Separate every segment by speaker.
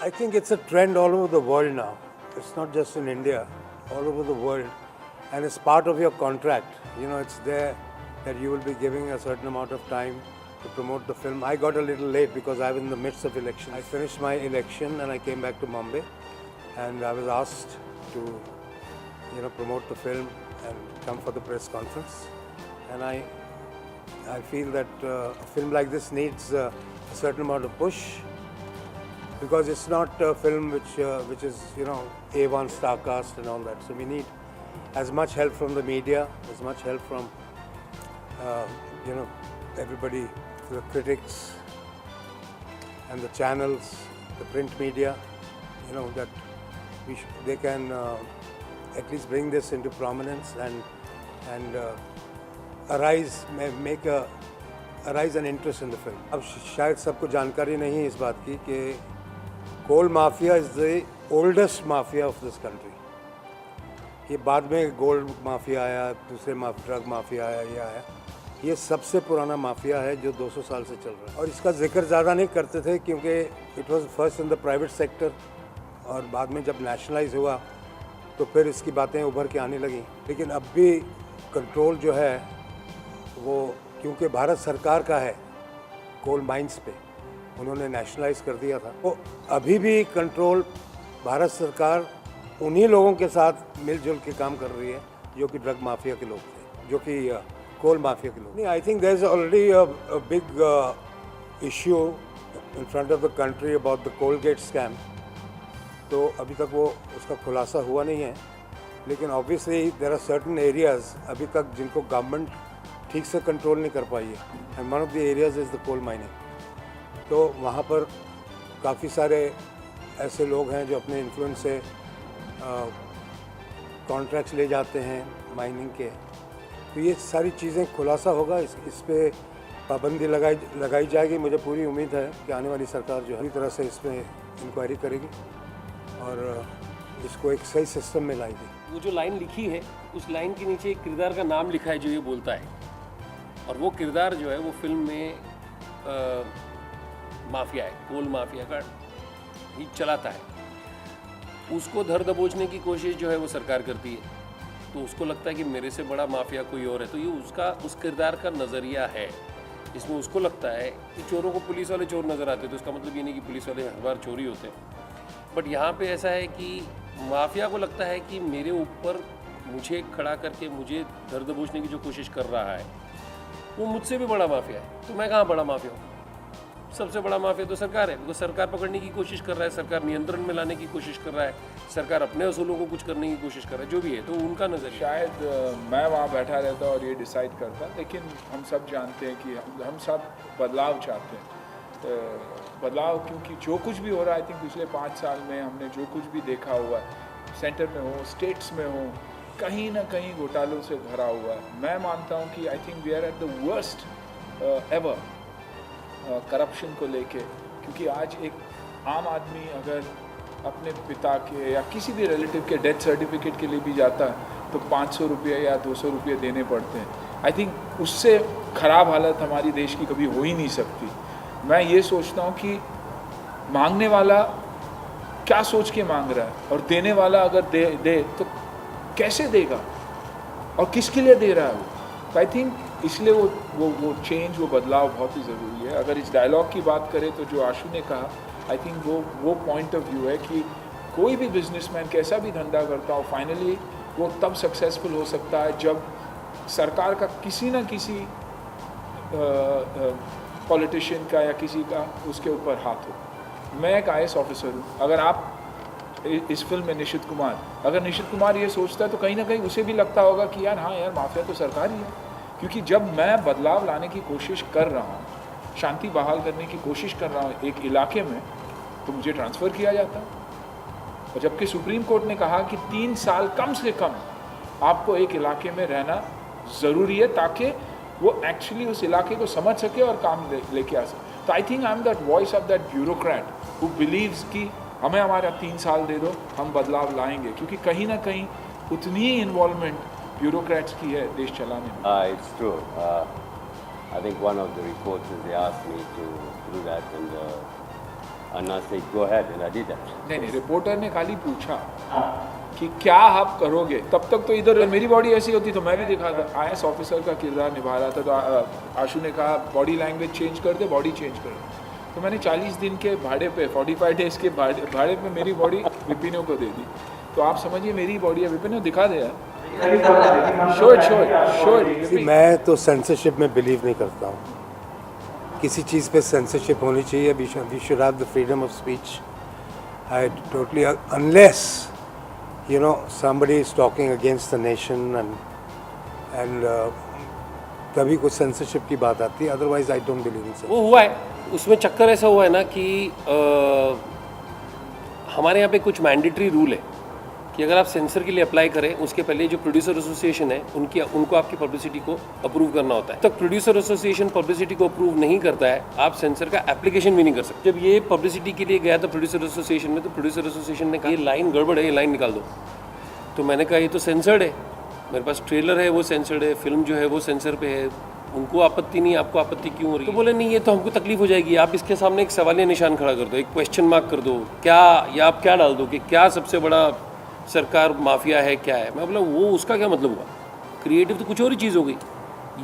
Speaker 1: I think it's a trend all over the world now. It's not just in India, all over the world. And it's part of your contract. You know, it's there that you will be giving a certain amount of time to promote the film. I got a little late because I was in the midst of election. I finished my election and I came back to Mumbai, and I was asked to, promote the film and come for the press conference. And I feel that a film like this needs a certain amount of push, because it's not a film which is A1 star cast and all that. So we need as much help from the media, as much help from everybody, the critics and the channels, the print media. That they can at least bring this into prominence and arise an interest in the film. अब शायद सबको जानकारी नहीं है इस बात की कि coal mafia is the oldest mafia of this country. ये बाद में गोल्ड माफिया आया, दूसरे ड्रग माफिया आया, ये आया. ये सबसे पुराना माफिया है जो 200 साल से चल रहा है. और इसका जिक्र ज़्यादा नहीं करते थे क्योंकि it was first in the private sector, और बाद में जब नेशनलाइज हुआ तो फिर इसकी बातें उभर के आने लगी. लेकिन अब भी कंट्रोल जो है वो, क्योंकि भारत सरकार का है, कोल माइंस पे उन्होंने नेशनलाइज कर दिया था, तो अभी भी कंट्रोल भारत सरकार उन्हीं लोगों के साथ मिलजुल के काम कर रही है जो कि ड्रग माफिया के लोग थे, जो कि कोल माफिया के लोग. नहीं, I think there is already a big issue in front of the country about the Coalgate scam. तो अभी तक वो उसका खुलासा हुआ नहीं है, लेकिन obviously there are certain areas अभी तक जिनको गवर्नमेंट ठीक से कंट्रोल नहीं कर पाई है, and one of the areas is the coal mining. तो वहाँ पर काफ़ी सारे ऐसे लोग हैं जो अपने इन्फ्लुएंस से कॉन्ट्रैक्ट्स ले जाते हैं माइनिंग के. तो ये सारी चीज़ें खुलासा होगा, इस पे पाबंदी लगाई जाएगी. मुझे पूरी उम्मीद है कि आने वाली सरकार जो है पूरी तरह से इसमें इंक्वायरी करेगी और इसको एक सही सिस्टम में लाएगी.
Speaker 2: वो जो लाइन लिखी है उस लाइन के नीचे एक किरदार का नाम लिखा है जो ये बोलता है, और वो किरदार जो है वो फिल्म में माफिया है, कोल माफिया का ही चलाता है. उसको धर दबोचने की कोशिश जो है वो सरकार करती है, तो उसको लगता है कि मेरे से बड़ा माफिया कोई और है. तो ये उस किरदार का नज़रिया है. इसमें उसको लगता है कि चोरों को पुलिस वाले चोर नज़र आते, तो इसका मतलब ये नहीं कि पुलिस वाले हर बार चोरी होते हैं. बट यहाँ पे ऐसा है कि माफिया को लगता है कि मेरे ऊपर मुझे खड़ा करके मुझे धर दबोचने की जो कोशिश कर रहा है वो मुझसे भी बड़ा माफिया है. तो मैं कहाँ बड़ा माफिया हूँ? सबसे बड़ा माफिया तो सरकार है, बिकॉज सरकार पकड़ने की कोशिश कर रहा है, सरकार नियंत्रण में लाने की कोशिश कर रहा है, सरकार अपने असूलों को कुछ करने की कोशिश कर रहा है, जो भी है. तो उनका नज़रिया
Speaker 3: शायद मैं वहाँ बैठा रहता और ये डिसाइड करता, लेकिन हम सब जानते हैं कि हम सब बदलाव चाहते हैं. बदलाव, क्योंकि जो कुछ भी हो रहा है, आई थिंक पिछले 5 साल में हमने जो कुछ भी देखा हुआ है, सेंटर में हो, स्टेट्स में हो, कहीं ना कहीं घोटालों से भरा हुआ है. मैं मानता हूँ कि I think we are at the worst ever corruption को लेके. क्योंकि आज एक आम आदमी अगर अपने पिता के या किसी भी रिलेटिव के डेथ सर्टिफिकेट के लिए भी जाता है तो 500 रुपये या 200 रुपये देने पड़ते हैं. आई थिंक उससे ख़राब हालत हमारी देश की कभी हो ही नहीं सकती. मैं ये सोचता हूँ कि मांगने वाला क्या सोच के मांग रहा है, और देने वाला अगर दे तो कैसे देगा और किसके लिए दे रहा है वो. तो आई थिंक इसलिए वो चेंज, वो बदलाव बहुत ही ज़रूरी है. अगर इस डायलॉग की बात करें तो जो आशु ने कहा, आई थिंक वो पॉइंट ऑफ व्यू है कि कोई भी बिजनेसमैन कैसा भी धंधा करता हो, फाइनली वो तब सक्सेसफुल हो सकता है जब सरकार का किसी न किसी पॉलिटिशियन का या किसी का उसके ऊपर हाथ हो. मैं एक IAS ऑफिसर हूँ. अगर आप इस फिल्म में निशित कुमार ये सोचता है तो कहीं ना कहीं उसे भी लगता होगा कि यार हाँ यार, माफिया तो सरकार ही है. क्योंकि जब मैं बदलाव लाने की कोशिश कर रहा हूँ, शांति बहाल करने की कोशिश कर रहा हूँ एक इलाके में, तो मुझे ट्रांसफ़र किया जाता है. और जबकि सुप्रीम कोर्ट ने कहा कि 3 साल कम से कम आपको एक इलाके में रहना ज़रूरी है ताकि वो एक्चुअली उस इलाके को समझ सके और काम लेके आ सके. तो I think I am that voice of that bureaucrat who believes कि हमें हमारा 3 साल दे दो, हम बदलाव लाएंगे. क्योंकि कहीं ना कहीं उतनी ही इन्वॉल्वमेंट ब्यूरोक्रेट्स की है देश चलाने में.
Speaker 4: It's true. I think one of the reporters, they asked me to do that, and Anna said, go ahead, and I did that.
Speaker 3: नहीं, रिपोर्टर ने खाली पूछा कि क्या आप करोगे, तब तक तो इधर मेरी बॉडी ऐसी होती तो मैं भी दिखाता। IAS ऑफिसर का किरदार निभा रहा था, तो आशु ने कहा बॉडी लैंग्वेज चेंज कर दे, बॉडी चेंज कर दे। तो मैंने 40 दिन के भाड़े पे, 45 डेज के भाड़े पे मेरी बॉडी विपिनो को दे दी। तो आप समझिए मेरी बॉडी है, विपिनो दिखा दे यार, शो इट।
Speaker 1: मैं तो सेंसरशिप में बिलीव नहीं करता हूँ। किसी चीज़ पे सेंसरशिप होनी चाहिए। We should have the freedom of speech. I totally unless you know somebody is talking against the nation and तभी कुछ सेंसरशिप की बात आती है, otherwise I don't believe in.
Speaker 2: वो हुआ है, उसमें चक्कर ऐसा हुआ है ना कि हमारे यहाँ पे कुछ मैंडेटरी रूल है कि अगर आप सेंसर के लिए अप्लाई करें उसके पहले जो प्रोड्यूसर एसोसिएशन है उनको आपकी पब्लिसिटी को अप्रूव करना होता है। तब प्रोड्यूसर एसोसिएशन पब्लिसिटी को अप्रूव नहीं करता है, आप सेंसर का एप्लीकेशन भी नहीं कर सकते। जब ये पब्लिसिटी के लिए गया था प्रोड्यूसर एसोसिएशन में, तो प्रोड्यूसर एसोसिएशन ने कहा ये लाइन गड़बड़ है, ये लाइन निकाल दो। तो मैंने कहा ये तो सेंसर्ड है, मेरे पास ट्रेलर है वो सेंसर्ड है, फिल्म जो है वो सेंसर पे है, उनको आपत्ति नहीं, आपको आपत्ति क्यों हो रही है? तो बोले नहीं ये तो हमको तकलीफ हो जाएगी, आप इसके सामने एक सवालिया निशान खड़ा कर दो, एक क्वेश्चन मार्क कर दो, क्या या आप क्या डाल दो कि क्या सबसे बड़ा सरकार माफिया है, क्या है। मैं बोला वो उसका क्या मतलब हुआ, क्रिएटिव तो कुछ और ही चीज़ हो गई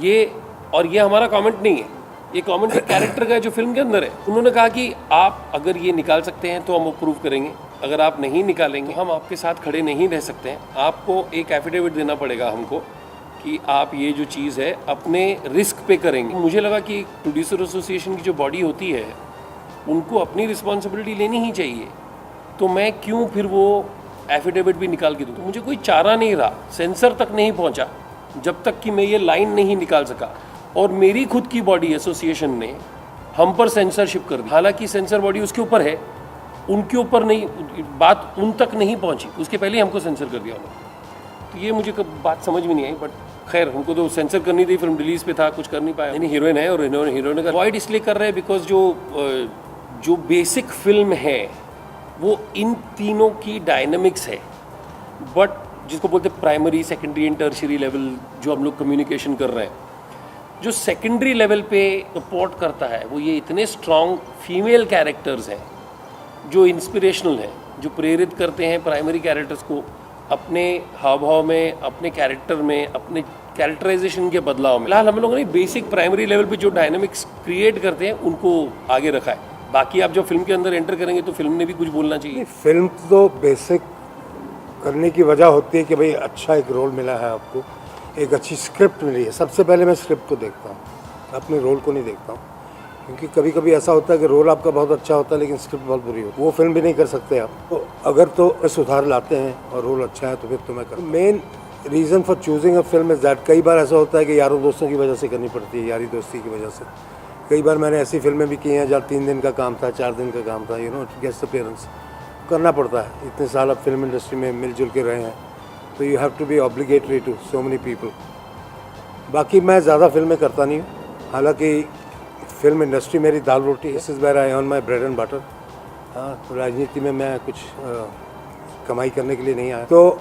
Speaker 2: ये। और ये हमारा कमेंट नहीं है, ये कमेंट एक कैरेक्टर का है जो फिल्म के अंदर है। उन्होंने कहा कि आप अगर ये निकाल सकते हैं तो हम अप्रूव करेंगे, अगर आप नहीं निकालेंगे हम आपके साथ खड़े नहीं रह सकते हैं, आपको एक एफिडेविट देना पड़ेगा हमको कि आप ये जो चीज़ है अपने रिस्क पे करेंगे। मुझे लगा कि प्रोड्यूसर एसोसिएशन की जो बॉडी होती है उनको अपनी रिस्पॉन्सिबिलिटी लेनी ही चाहिए, तो मैं क्यों फिर वो एफिडेविट भी निकाल के दूँ। तो मुझे कोई चारा नहीं रहा, सेंसर तक नहीं पहुँचा जब तक कि मैं ये लाइन नहीं निकाल सका। और मेरी खुद की बॉडी एसोसिएशन ने हम पर सेंसरशिप कर दी, हालांकि सेंसर बॉडी उसके ऊपर है, उनके ऊपर नहीं, बात उन तक नहीं पहुंची, उसके पहले ही हमको सेंसर कर दिया उन्होंने। तो ये मुझे बात समझ में नहीं आई, बट खैर हमको तो सेंसर करनी थी, फिल्म रिलीज पे था, कुछ कर नहीं पाया। नहीं, हीरोइन है और हीरोइन का अवॉइड इसलिए कर रहे हैं बिकॉज जो बेसिक फिल्म है वो इन तीनों की डायनामिक्स है, बट जिसको बोलते हैं primary, secondary and tertiary level, जो हम लोग कम्युनिकेशन कर रहे हैं, जो सेकेंडरी लेवल पे सपोर्ट करता है वो ये इतने स्ट्रॉन्ग फीमेल कैरेक्टर्स हैं जो इंस्पिरेशनल हैं, जो प्रेरित करते हैं प्राइमरी कैरेक्टर्स को अपने हाव भाव में, अपने कैरेक्टर में, अपने कैरेक्टराइजेशन के बदलाव में। फिलहाल हम लोगों ने बेसिक प्राइमरी लेवल पे जो डायनामिक्स क्रिएट करते हैं उनको आगे रखा है। बाकी आप जब फिल्म के अंदर एंटर करेंगे तो फिल्म ने भी कुछ बोलना चाहिए।
Speaker 1: फिल्म तो बेसिक करने की वजह होती है कि भाई अच्छा एक रोल मिला है आपको, एक अच्छी स्क्रिप्ट मिली है। सबसे पहले मैं स्क्रिप्ट को देखता हूँ, अपने रोल को नहीं देखता हूँ, क्योंकि कभी कभी ऐसा होता है कि रोल आपका बहुत अच्छा होता है लेकिन स्क्रिप्ट बहुत बुरी होती है, वो फिल्म भी नहीं कर सकते आप। तो अगर तो सुधार लाते हैं और रोल अच्छा है तो फिर तो मैं करूँ। Main reason for choosing a film is that कई बार ऐसा होता है कि यारों दोस्तों की वजह से करनी पड़ती है, यारी दोस्ती की वजह से। कई बार मैंने ऐसी फिल्में भी की हैं जहाँ 3 दिन का काम था, 4 दिन का काम था, यू नो, गेस्ट अपीयरेंस करना पड़ता है। इतने साल आप फिल्म इंडस्ट्री में मिलजुल के रहे हैं तो you have to be obligatory to so many people. बाकी मैं ज़्यादा फिल्में करता नहीं हूँ, हालांकि फिल्म इंडस्ट्री मेरी दाल रोटी, this is where I earn my bread and butter. हाँ, राजनीति में मैं कुछ कमाई करने के लिए नहीं आया। तो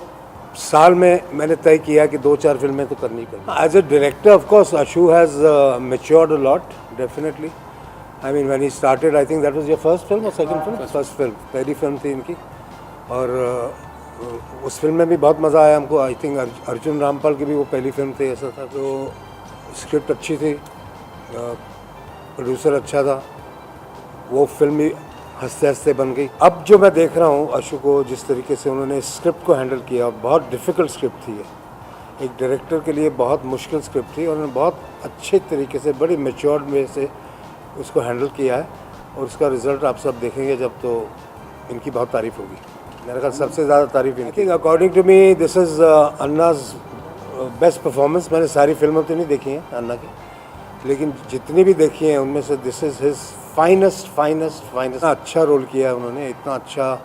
Speaker 1: साल में मैंने तय किया कि 2-4 फिल्में तो करनी पड़ेगी। As a director of course Ashu has matured a lot, definitely. I mean when he started, I think that was your first film और सेकंड फिल्म? फर्स्ट फिल्म, पहली फिल्म थी इनकी। और उस फिल्म में भी बहुत मज़ा आया हमको। आई थिंक अर्जुन रामपाल की भी वो पहली फिल्म थी, ऐसा था। तो स्क्रिप्ट अच्छी थी, प्रोड्यूसर अच्छा था, वो फिल्म भी हंसते हंसते बन गई। अब जो मैं देख रहा हूँ आशु को, जिस तरीके से उन्होंने स्क्रिप्ट को हैंडल किया, बहुत डिफ़िकल्ट स्क्रिप्ट थी ये, एक डायरेक्टर के लिए बहुत मुश्किल स्क्रिप्ट थी, और उन्होंने बहुत अच्छे तरीके से, बड़ी मैच्योर्ड वे से उसको हैंडल किया है। और उसका रिज़ल्ट आप सब देखेंगे जब, तो इनकी बहुत तारीफ़ होगी। मेरे ख्याल सबसे ज़्यादा तारीफ़ इनकी। According to me this is अन्नाज बेस्ट परफॉर्मेंस। मैंने सारी फिल्में तो नहीं देखी हैं अन्ना की, लेकिन जितनी भी देखी हैं उनमें से दिस इज़ हिज फाइनेस्ट। अच्छा रोल किया है उन्होंने, इतना अच्छा।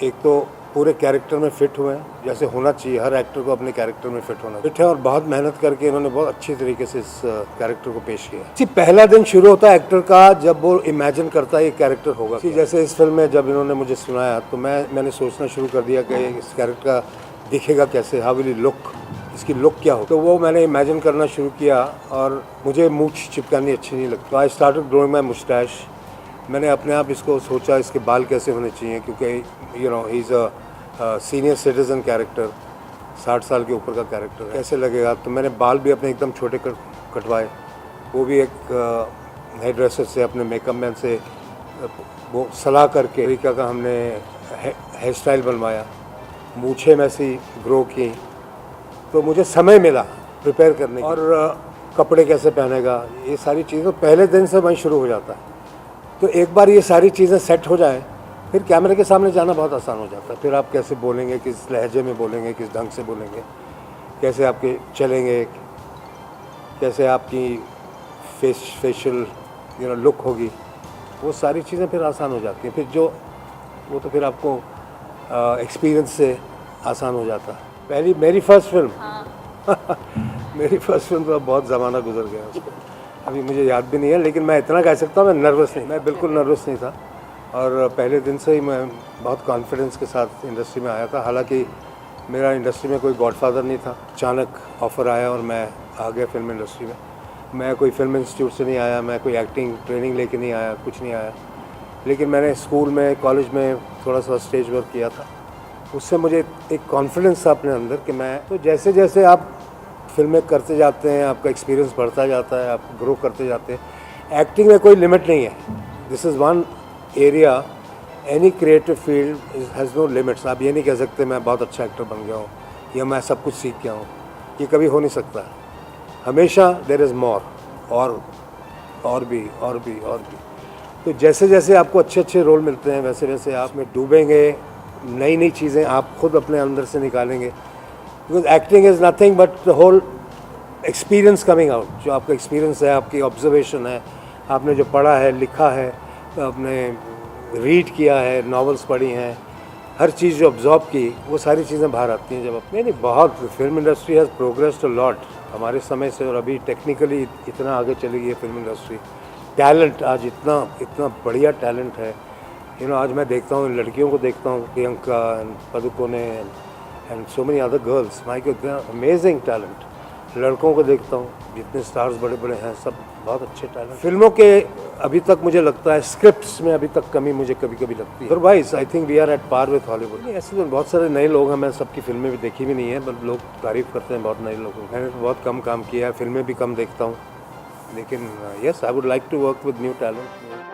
Speaker 1: एक तो पूरे कैरेक्टर में फिट हुए हैं, जैसे होना चाहिए, हर एक्टर को अपने कैरेक्टर में फिट होना फिट है। और बहुत मेहनत करके इन्होंने बहुत अच्छी तरीके से इस कैरेक्टर को पेश किया। पहला दिन शुरू होता है एक्टर का जब वो इमेजिन करता है ये कैरेक्टर होगा। जैसे इस फिल्म में जब इन्होंने मुझे सुनाया तो मैंने सोचना शुरू कर दिया कि इस कैरेक्टर का दिखेगा कैसे, हाउ विल ही लुक, इसकी लुक क्या हो। तो वो मैंने इमेजिन करना शुरू किया, और मुझे मूंछ चिपकानी अच्छी नहीं लगती। I started growing my Moustache. मैंने अपने आप इसको सोचा इसके बाल कैसे होने चाहिए, क्योंकि he is a senior citizen character, 60 साल के ऊपर का कैरेक्टर है, कैसे लगेगा। तो मैंने बाल भी अपने एकदम छोटे कटवाए, वो भी एक हेयर ड्रेसर से, अपने मेकअप मैन से वो सलाह करके तरीका का हमने हेयर स्टाइल बनवाया, मूछें वैसी ग्रो की। तो मुझे समय मिला प्रिपेयर करने और कपड़े कैसे पहनेगा, ये सारी चीज़ें तो पहले दिन से वहीं शुरू हो जाता है। तो एक बार ये सारी चीज़ें सेट हो जाए, फिर कैमरे के सामने जाना बहुत आसान हो जाता है। फिर आप कैसे बोलेंगे, किस लहजे में बोलेंगे, किस ढंग से बोलेंगे, कैसे आपके चलेंगे, कैसे आपकी फेशियल लुक होगी, वो सारी चीज़ें फिर आसान हो जाती हैं। फिर वो तो फिर आपको एक्सपीरियंस से आसान हो जाता है। मेरी फर्स्ट फिल्म मेरी फर्स्ट फिल्म तो अब बहुत ज़माना गुजर गया उसको, अभी मुझे याद भी नहीं है, लेकिन मैं इतना कह सकता हूँ मैं बिल्कुल नर्वस नहीं था। और पहले दिन से ही मैं बहुत कॉन्फिडेंस के साथ इंडस्ट्री में आया था। हालांकि मेरा इंडस्ट्री में कोई गॉडफादर नहीं था, अचानक ऑफ़र आया और मैं आ गया फिल्म इंडस्ट्री में। मैं कोई फिल्म इंस्टीट्यूट से नहीं आया, मैं कोई एक्टिंग ट्रेनिंग लेके नहीं आया, कुछ नहीं आया, लेकिन मैंने स्कूल में, कॉलेज में थोड़ा सा स्टेज वर्क किया था। उससे मुझे एक कॉन्फिडेंस था अपने अंदर कि मैं, तो जैसे जैसे आप फिल्में करते जाते हैं, आपका एक्सपीरियंस बढ़ता जाता है, आप ग्रो करते जाते हैं। एक्टिंग में कोई लिमिट नहीं है, this is one area, any creative field has no limits. आप ये नहीं कह सकते मैं बहुत अच्छा एक्टर बन गया हूँ या मैं सब कुछ सीख गया हूँ, ये कभी हो नहीं सकता। हमेशा देयर इज़ मोर, और भी। तो जैसे जैसे आपको अच्छे अच्छे रोल मिलते हैं, वैसे वैसे आप में डूबेंगे, नई नई चीज़ें आप खुद अपने अंदर से निकालेंगे। Because acting is nothing but the whole experience coming out. जो आपका एक्सपीरियंस है, आपकी ऑब्जर्वेशन है, आपने जो पढ़ा है, लिखा है, आपने रीड किया है, नॉवेल्स पढ़ी हैं, हर चीज़ जो ऑब्जॉर्व की, वो सारी चीज़ें बाहर आती हैं जब आप। नहीं, बहुत film industry has progressed a lot हमारे समय से, और अभी टेक्निकली इतना आगे चली गई है फिल्म इंडस्ट्री। टैलेंट आज इतना बढ़िया टैलेंट है। आज मैं देखता हूँ, लड़कियों को देखता हूँ, Priyanka and Padukone and so many other girls, my god, amazing talent. लड़कों को देखता हूँ, जितने स्टार्स बड़े बड़े हैं, सब बहुत अच्छे टैलेंट। फिल्मों के अभी तक मुझे लगता है स्क्रिप्ट्स में अभी तक कमी मुझे कभी कभी लगती है। Otherwise I think we are at par with Hollywood. ऐसे तो बहुत सारे नए लोग हैं, मैं सबकी फिल्में भी देखी भी नहीं है, बट लोग तारीफ़ करते हैं बहुत नए लोगों की। मैंने तो बहुत कम काम किया है, फिल्में भी कम देखता हूँ, लेकिन yes, I would like to work with new talent.